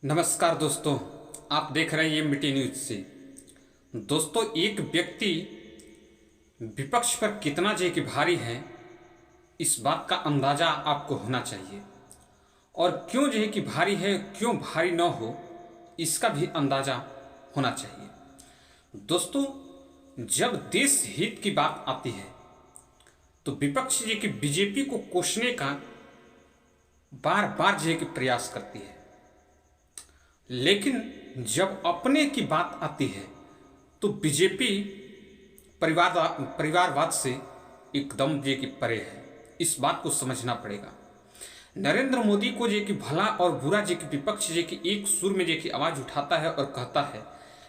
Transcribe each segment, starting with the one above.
नमस्कार दोस्तों, आप देख रहे हैं ये मिटी न्यूज से। दोस्तों, एक व्यक्ति विपक्ष पर कितना जो कि भारी है, इस बात का अंदाज़ा आपको होना चाहिए। और क्यों जो है कि भारी है, क्यों भारी न हो, इसका भी अंदाज़ा होना चाहिए। दोस्तों, जब देश हित की बात आती है तो विपक्ष जो कि बीजेपी को कोसने का बार बार जो है कि प्रयास करती है, लेकिन जब अपने की बात आती है तो बीजेपी परिवारवाद से एकदम जे कि परे है। इस बात को समझना पड़ेगा। नरेंद्र मोदी को जे कि भला और बुरा जे कि विपक्ष जे कि एक सुर में जे कि आवाज़ उठाता है और कहता है,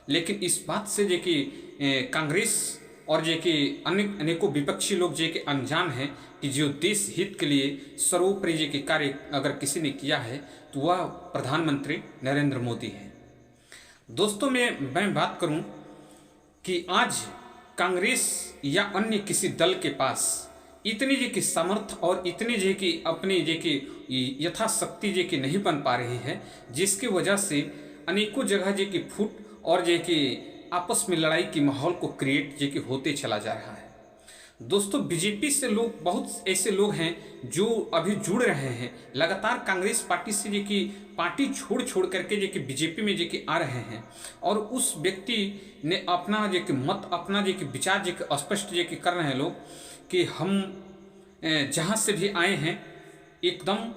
लेकिन इस बात से जे कि कांग्रेस और जे कि अनेकों विपक्षी लोग जे कि अनजान हैं कि जो देश हित के लिए सर्वोपरि जे कि कार्य अगर किसी ने किया है तो वह प्रधानमंत्री नरेंद्र मोदी हैं। दोस्तों, मैं बात करूं कि आज कांग्रेस या अन्य किसी दल के पास इतनी जे कि सामर्थ्य और इतनी जे कि अपनी जे कि यथाशक्ति जे कि नहीं बन पा रही है, जिसकी वजह से अनेकों जगह जे कि फूट और जे कि आपस में लड़ाई की माहौल को क्रिएट जे कि होते चला जा रहा है। दोस्तों, बीजेपी से लोग, बहुत ऐसे लोग हैं जो अभी जुड़ रहे हैं, लगातार कांग्रेस पार्टी से जो कि पार्टी छोड़ छोड़ करके जो कि बीजेपी में जो कि आ रहे हैं, और उस व्यक्ति ने अपना जो कि मत, अपना जो कि विचार जो कि स्पष्ट जो कि कर रहे हैं लोग कि हम जहाँ से भी आए हैं एकदम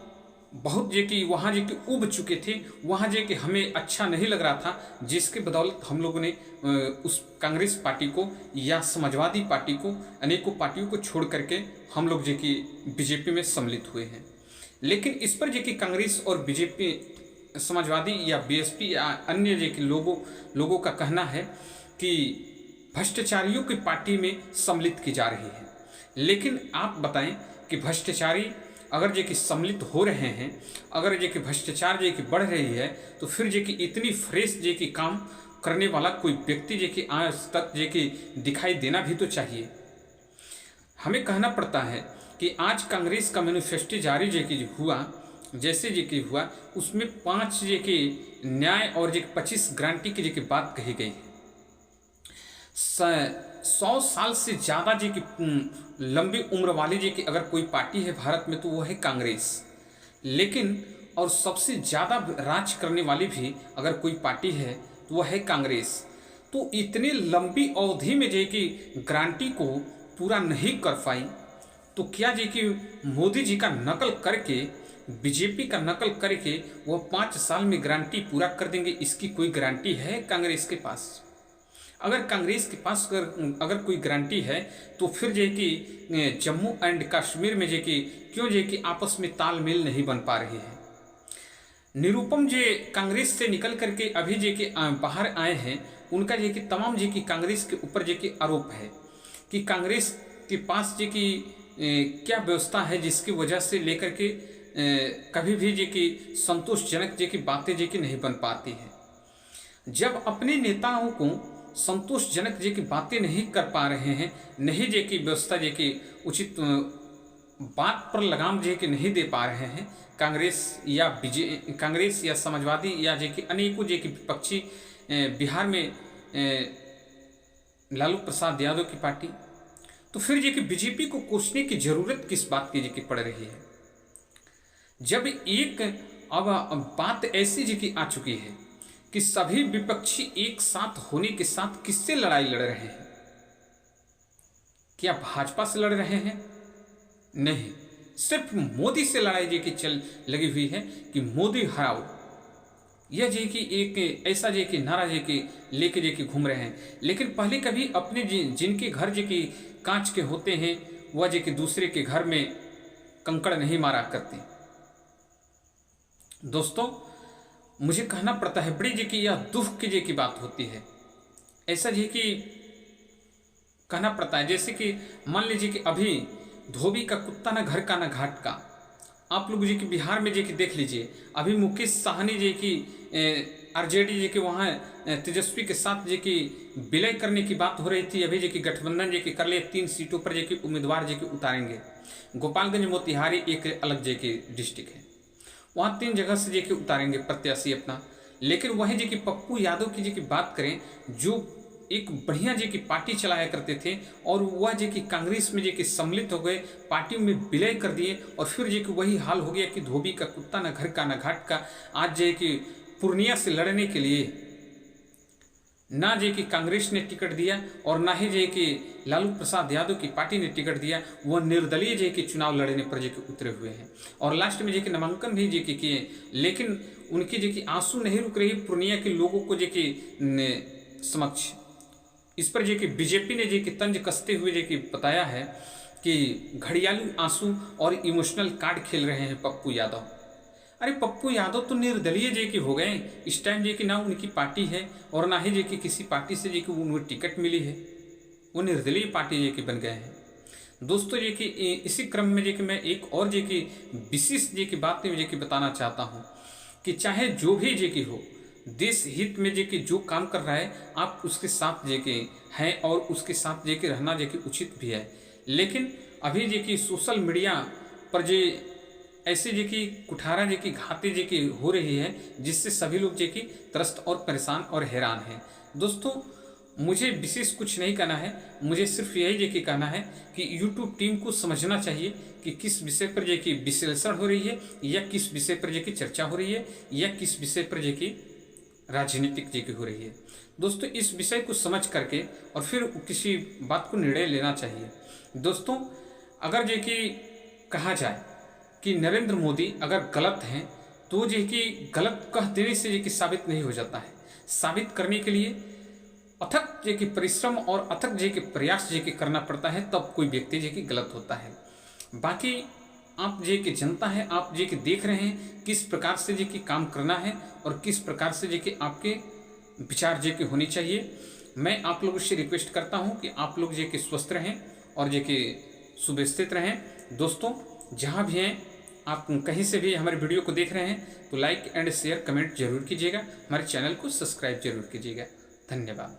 बहुत जे कि वहाँ जे कि उब चुके थे, वहाँ जे कि हमें अच्छा नहीं लग रहा था, जिसके बदौलत हम लोगों ने उस कांग्रेस पार्टी को या समाजवादी पार्टी को, अनेकों पार्टियों को छोड़ करके हम लोग जे कि बीजेपी में सम्मिलित हुए हैं। लेकिन इस पर जे कि कांग्रेस और बीजेपी, समाजवादी या बीएसपी या अन्य जे कि लोगों का कहना है कि भ्रष्टाचारियों की पार्टी में सम्मिलित की जा रही है। लेकिन आप बताएं कि भ्रष्टाचारी अगर जे कि सम्मिलित हो रहे हैं, अगर जे कि भ्रष्टाचार जे कि बढ़ रही है, तो फिर जे कि इतनी फ्रेश जे कि काम करने वाला कोई व्यक्ति जे कि आज तक जे कि दिखाई देना भी तो चाहिए। हमें कहना पड़ता है कि आज कांग्रेस का मैनिफेस्टो जारी जे कि हुआ, जैसे जे कि हुआ, उसमें 5 जे कि न्याय और जे 25 गारंटी की जे कि बात कही गई है। 100 साल से ज़्यादा जे कि लंबी उम्र वाली जे कि अगर कोई पार्टी है भारत में तो वो है कांग्रेस। लेकिन और सबसे ज़्यादा राज करने वाली भी अगर कोई पार्टी है तो वह है कांग्रेस। तो इतनी लंबी अवधि में जे कि गारंटी को पूरा नहीं कर पाई, तो क्या जे कि मोदी जी का नकल करके, बीजेपी का नकल करके वह 5 साल में गारंटी पूरा कर देंगे? इसकी कोई गारंटी है कांग्रेस के पास? अगर कांग्रेस के पास अगर कोई गारंटी है तो फिर जे कि जम्मू एंड कश्मीर में जे कि क्यों जे कि आपस में तालमेल नहीं बन पा रही है? निरुपम जे कांग्रेस से निकल करके अभी जे कि बाहर आए हैं, उनका जे कि तमाम जे कि कांग्रेस के ऊपर जे कि आरोप है कि कांग्रेस के पास जे कि क्या व्यवस्था है जिसकी वजह से लेकर के कभी भी जे कि संतोषजनक जे कि बातें जे कि नहीं बन पाती है। जब अपने नेताओं को संतोषजनक जे कि बातें नहीं कर पा रहे हैं, नहीं जे कि व्यवस्था जे कि उचित बात पर लगाम जे कि नहीं दे पा रहे हैं, कांग्रेस या समाजवादी या जे कि अनेकों जे कि विपक्षी, बिहार में लालू प्रसाद यादव की पार्टी, तो फिर जे कि बीजेपी को कोसने की जरूरत किस बात की जे कि पड़ रही है? जब एक अब बात ऐसी जे कि आ चुकी है कि सभी विपक्षी एक साथ होने के साथ किससे लड़ाई लड़ रहे हैं? क्या भाजपा से लड़ रहे हैं? नहीं, सिर्फ मोदी से लड़ाई जे कि चल लगी हुई है कि मोदी हराओ। यह जे कि एक ऐसा जे कि नारा जे कि लेके जे कि घूम रहे हैं। लेकिन पहले कभी अपने जिनके घर जे कि कांच के होते हैं, वह जे कि दूसरे के घर में कंकड़ नहीं मारा करते। दोस्तों, मुझे कहना पड़ता है, बड़ी जे कि यह दुख की जे की बात होती है। ऐसा जे कि कहना पड़ता है, जैसे कि मान लीजिए कि अभी धोबी का कुत्ता ना घर का ना घाट का। आप लोग जे कि बिहार में जे कि देख लीजिए, अभी मुकेश साहनी जे कि आरजेडी जे कि वहाँ तेजस्वी के साथ जे कि विलय करने की बात हो रही थी। अभी जे कि गठबंधन जे कि कर ले, 3 सीटों पर जे कि उम्मीदवार जे कि उतारेंगे। गोपालगंज, मोतिहारी एक अलग जे कि डिस्ट्रिक्ट है, वहाँ 3 जगह से जे कि उतारेंगे प्रत्याशी अपना। लेकिन वहीं जे कि पप्पू यादव की जे की बात करें, जो एक बढ़िया जे की पार्टी चलाया करते थे और वह जे कि कांग्रेस में जे कि सम्मिलित हो गए, पार्टी में विलय कर दिए और फिर जे कि वही हाल हो गया कि धोबी का कुत्ता न घर का न घाट का। आज जे कि पूर्णिया से लड़ने के लिए ना जे कि कांग्रेस ने टिकट दिया और ना ही जे कि लालू प्रसाद यादव की पार्टी ने टिकट दिया, वह निर्दलीय जे कि चुनाव लड़ने पर जे कि उतरे हुए हैं और लास्ट में जे कि नामांकन भी जे कि किए, लेकिन उनकी जे कि आंसू नहीं रुक रही पूर्णिया के लोगों को जे कि समक्ष। इस पर जे कि बीजेपी ने जे कि तंज कसते हुए जे कि बताया है कि घड़ियालू आंसू और इमोशनल कार्ड खेल रहे हैं पप्पू यादव। अरे पप्पू यादव तो निर्दलीय जे कि हो गए इस टाइम, जे कि ना उनकी पार्टी है और ना ही जे कि किसी पार्टी से जे कि उनको टिकट मिली है, वो निर्दलीय पार्टी जे कि बन गए हैं। दोस्तों जे कि इसी क्रम में जे कि मैं एक और जे कि विशेष जे कि बात में जे कि बताना चाहता हूँ कि चाहे जो भी जे कि हो, देश हित में जे कि जो काम कर रहा है आप उसके साथ जे कि हैं और उसके साथ जे कि रहना जे कि उचित भी है। लेकिन अभी जे कि सोशल मीडिया पर जे ऐसे जे कि कुठारा जे कि घाते जे कि हो रही है, जिससे सभी लोग जे कि त्रस्त और परेशान और हैरान हैं। दोस्तों मुझे विशेष कुछ नहीं कहना है, मुझे सिर्फ यही जे कि कहना है कि यूट्यूब टीम को समझना चाहिए कि किस विषय पर जे कि विश्लेषण हो रही है या किस विषय पर जे कि चर्चा हो रही है या किस विषय पर जे कि राजनीतिक जे कि हो रही है। दोस्तों इस विषय को समझ करके और फिर किसी बात को निर्णय लेना चाहिए। दोस्तों अगर जे कि कहा जाए कि नरेंद्र मोदी अगर गलत हैं तो जे कि गलत कह देने से जे कि साबित नहीं हो जाता है, साबित करने के लिए अथक जे कि परिश्रम और अथक जे कि प्रयास जे कि करना पड़ता है, तब कोई व्यक्ति जे कि गलत होता है। बाकी आप जे कि जनता है, आप जे कि देख रहे हैं किस प्रकार से जे कि काम करना है और किस प्रकार से जे कि आपके विचार जे कि होनी चाहिए। मैं आप लोगों से रिक्वेस्ट करता हूं कि आप लोग जे कि स्वस्थ रहें और जे कि सुव्यवस्थित रहें। दोस्तों जहां भी हैं आप कहीं से भी हमारे वीडियो को देख रहे हैं तो लाइक एंड शेयर कमेंट जरूर कीजिएगा, हमारे चैनल को सब्सक्राइब जरूर कीजिएगा। धन्यवाद।